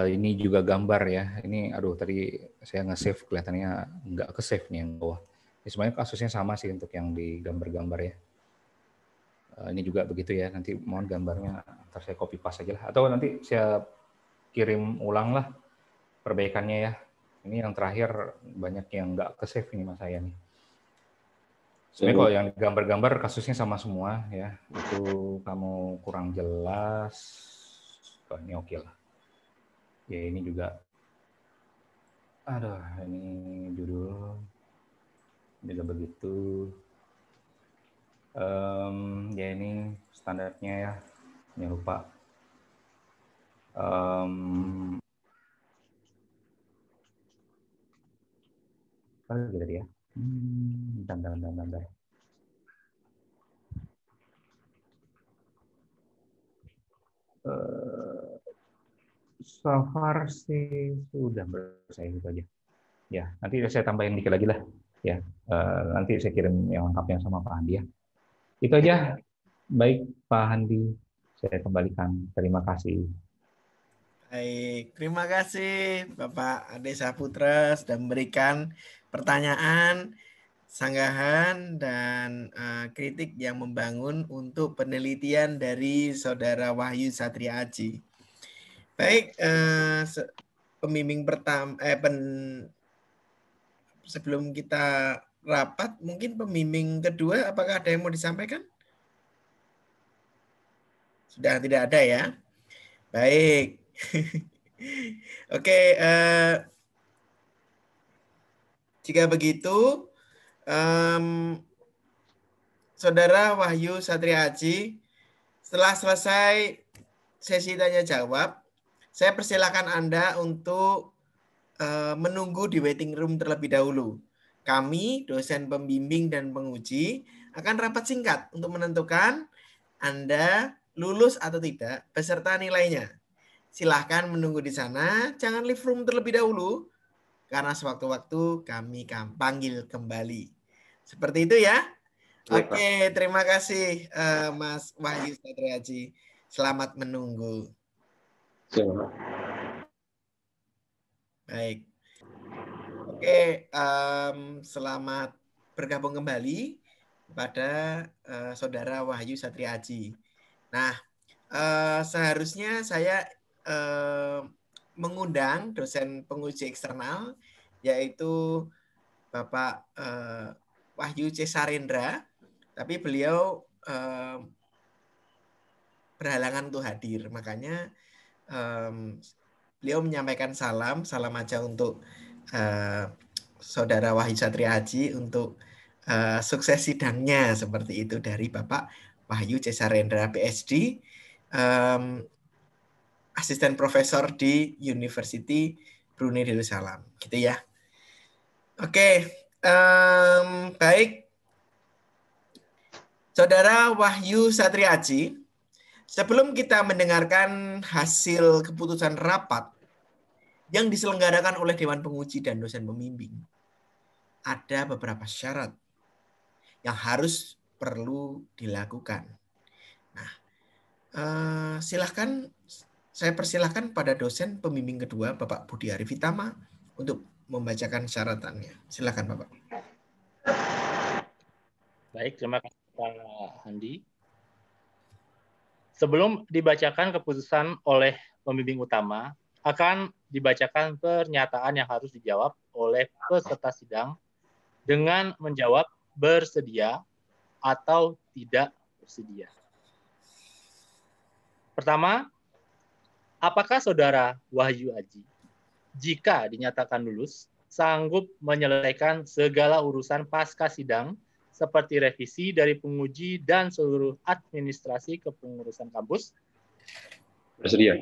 ini juga gambar ya. Ini aduh tadi saya nge-save kelihatannya nggak ke-save nih yang bawah. Ini sebenarnya kasusnya sama sih untuk yang di gambar-gambar ya. Ini juga begitu ya, nanti mohon gambarnya ntar saya copy paste aja lah. Atau nanti saya kirim ulang lah perbaikannya ya. Ini yang terakhir banyak yang nggak ke-save ini mas saya nih. Sebenarnya kalau yang gambar-gambar kasusnya sama semua ya. Itu kamu kurang jelas, ini oke lah. Ya ini juga, aduh ini judul juga begitu. Ya ini standarnya ya, jangan lupa. Apa gitu ya? Bentar. So far sih sudah selesai itu aja. Ya, nanti saya tambahin dikit lagi lah. Ya, nanti saya kirim yang lengkapnya sama Pak Handi ya. Itu aja. Baik, Pak Handi, saya kembalikan. Terima kasih. Baik, terima kasih Bapak Ade Saputra sudah memberikan pertanyaan, sanggahan, dan kritik yang membangun untuk penelitian dari Saudara Wahyu Satria Aji. Baik, pembimbing pertama, sebelum kita rapat, mungkin pembimbing kedua, apakah ada yang mau disampaikan? Sudah tidak ada ya? Baik. Oke, Jika begitu, Saudara Wahyu Satria Aji, setelah selesai sesi tanya jawab, saya persilakan Anda untuk menunggu di waiting room terlebih dahulu. Kami, dosen pembimbing dan penguji, akan rapat singkat untuk menentukan Anda lulus atau tidak beserta nilainya. Silahkan menunggu di sana, jangan leave room terlebih dahulu, karena sewaktu-waktu kami panggil kembali. Seperti itu ya. Baik, Pak. Oke, terima kasih Mas Wahyu Satria Aji. Selamat menunggu. Siap, Pak. Baik. Oke, selamat bergabung kembali kepada Saudara Wahyu Satria Aji. Nah, seharusnya saya mengundang dosen penguji eksternal, yaitu Bapak Wahyu C. Sarendra, tapi beliau berhalangan untuk hadir. Makanya beliau menyampaikan salam aja untuk Saudara Wahyu Satria Aji untuk sukses sidangnya, seperti itu dari Bapak Wahyu C. Sarendra, PhD, asisten profesor di University Brunei Darussalam, gitu ya. Oke, baik. Saudara Wahyu Satria Aji, sebelum kita mendengarkan hasil keputusan rapat yang diselenggarakan oleh Dewan Penguji dan dosen pembimbing, ada beberapa syarat yang harus perlu dilakukan. Nah, saya persilahkan pada dosen pembimbing kedua, Bapak Budi Arifitama, untuk membacakan syaratannya. Silakan, Bapak. Baik, terima kasih Pak Handi. Sebelum dibacakan keputusan oleh pembimbing utama, akan dibacakan pernyataan yang harus dijawab oleh peserta sidang dengan menjawab bersedia atau tidak bersedia. Pertama, apakah Saudara Wahyu Aji, jika dinyatakan lulus, sanggup menyelesaikan segala urusan pasca sidang seperti revisi dari penguji dan seluruh administrasi kepengurusan kampus? Bersedia.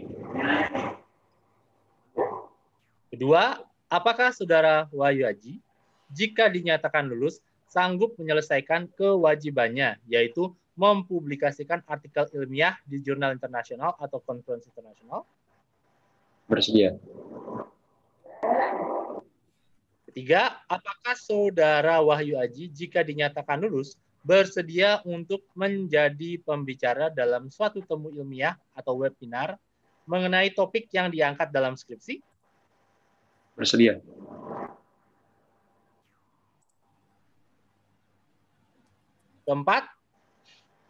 Kedua, apakah Saudara Wahyu Aji, jika dinyatakan lulus, sanggup menyelesaikan kewajibannya, yaitu mempublikasikan artikel ilmiah di jurnal internasional atau konferensi internasional? Bersedia. Ketiga, apakah Saudara Wahyu Aji, jika dinyatakan lulus, bersedia untuk menjadi pembicara dalam suatu temu ilmiah atau webinar mengenai topik yang diangkat dalam skripsi? Bersedia. Keempat,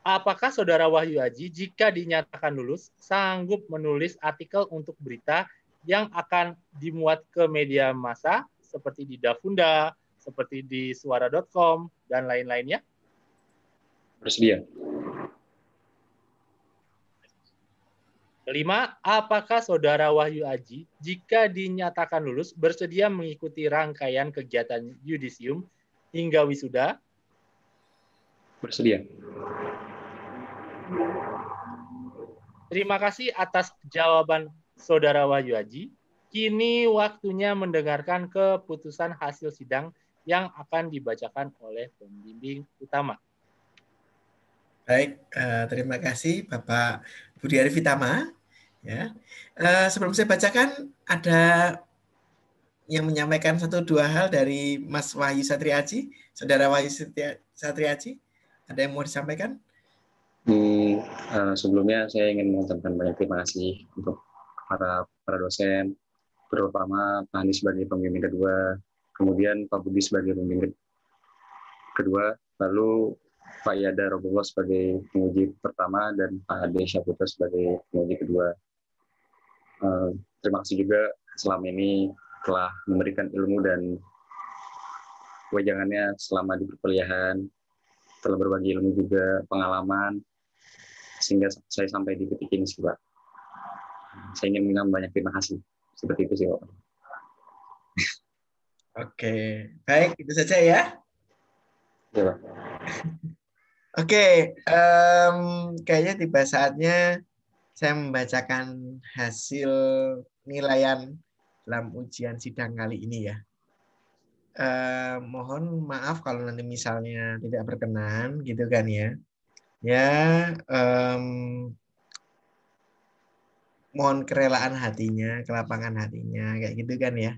apakah Saudara Wahyu Aji, jika dinyatakan lulus, sanggup menulis artikel untuk berita yang akan dimuat ke media massa, seperti di Dafunda, seperti di suara.com, dan lain-lainnya? Bersedia. Kelima, apakah Saudara Wahyu Aji, jika dinyatakan lulus, bersedia mengikuti rangkaian kegiatan yudisium hingga wisuda? Bersedia. Terima kasih atas jawaban Saudara Wahyu Aji. Kini waktunya mendengarkan keputusan hasil sidang yang akan dibacakan oleh pembimbing utama. Baik, terima kasih Bapak Budi Arifitama. Ya, sebelum saya bacakan, ada yang menyampaikan 1-2 hal dari Mas Wahyu Satria Aji, Saudara Wahyu Satria Aji. Ada yang mau disampaikan? Sebelumnya saya ingin mengucapkan banyak terima kasih untuk para dosen, terutama Pak Handi sebagai pembimbing kedua, kemudian Pak Budi sebagai pembimbing kedua, lalu Pak Yada Robowo sebagai penguji pertama, dan Pak Ade Syaputra sebagai penguji kedua. Terima kasih juga selama ini telah memberikan ilmu dan wejangannya selama di perkuliahan, telah berbagi ilmu juga, pengalaman, sehingga saya sampai di titik ini sih, Pak. Saya ingin mengucapkan banyak terima kasih. Seperti itu sih, Pak. Oke, baik itu saja ya. Ya, Pak. Oke, kayaknya tiba saatnya saya membacakan hasil nilaian dalam ujian sidang kali ini ya. Mohon maaf kalau nanti misalnya tidak berkenan gitu kan ya. Ya, mohon kerelaan hatinya, kelapangan hatinya kayak gitu kan ya.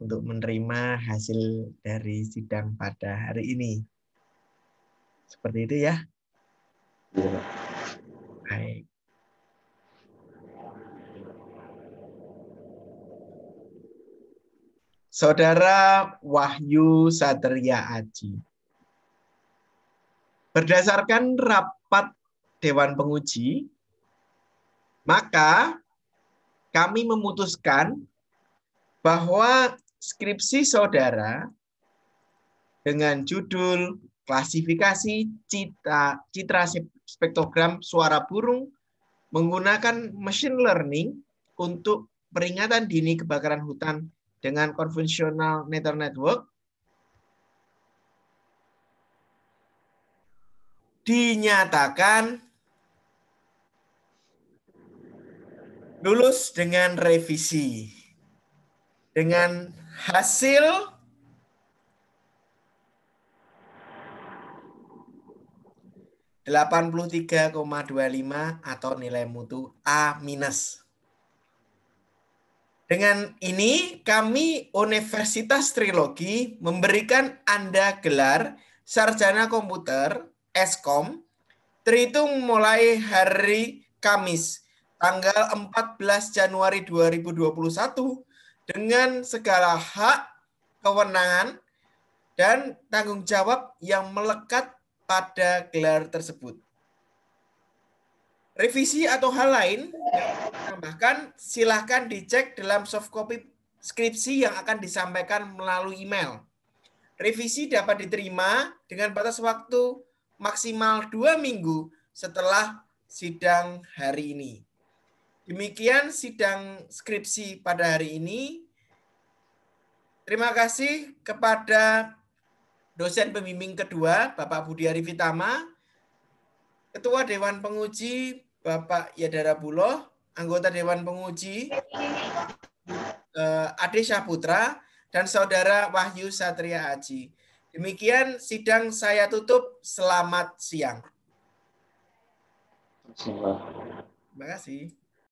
Untuk menerima hasil dari sidang pada hari ini. Seperti itu ya. Ya, Pak. Baik. Saudara Wahyu Satria Aji. Berdasarkan rapat Dewan Penguji, maka kami memutuskan bahwa skripsi saudara dengan judul klasifikasi citra spektrogram suara burung menggunakan machine learning untuk peringatan dini kebakaran hutan dengan konvensional neural network dinyatakan lulus dengan revisi dengan hasil 83,25 atau nilai mutu A-. Dengan ini, kami Universitas Trilogi memberikan Anda gelar Sarjana Komputer Eskom terhitung mulai hari Kamis, tanggal 14 Januari 2021 dengan segala hak, kewenangan, dan tanggung jawab yang melekat pada gelar tersebut. Revisi atau hal lain yang ditambahkan, silahkan dicek dalam soft copy skripsi yang akan disampaikan melalui email. Revisi dapat diterima dengan batas waktu maksimal 2 minggu setelah sidang hari ini. Demikian sidang skripsi pada hari ini. Terima kasih kepada dosen pembimbing kedua, Bapak Budi Arifitama, Ketua Dewan Penguji, Bapak Yadara Buloh, anggota Dewan Penguji, Ade Syahputra, dan Saudara Wahyu Satria Aji. Demikian sidang saya tutup. Selamat siang. Terima kasih, Pak. Terima kasih.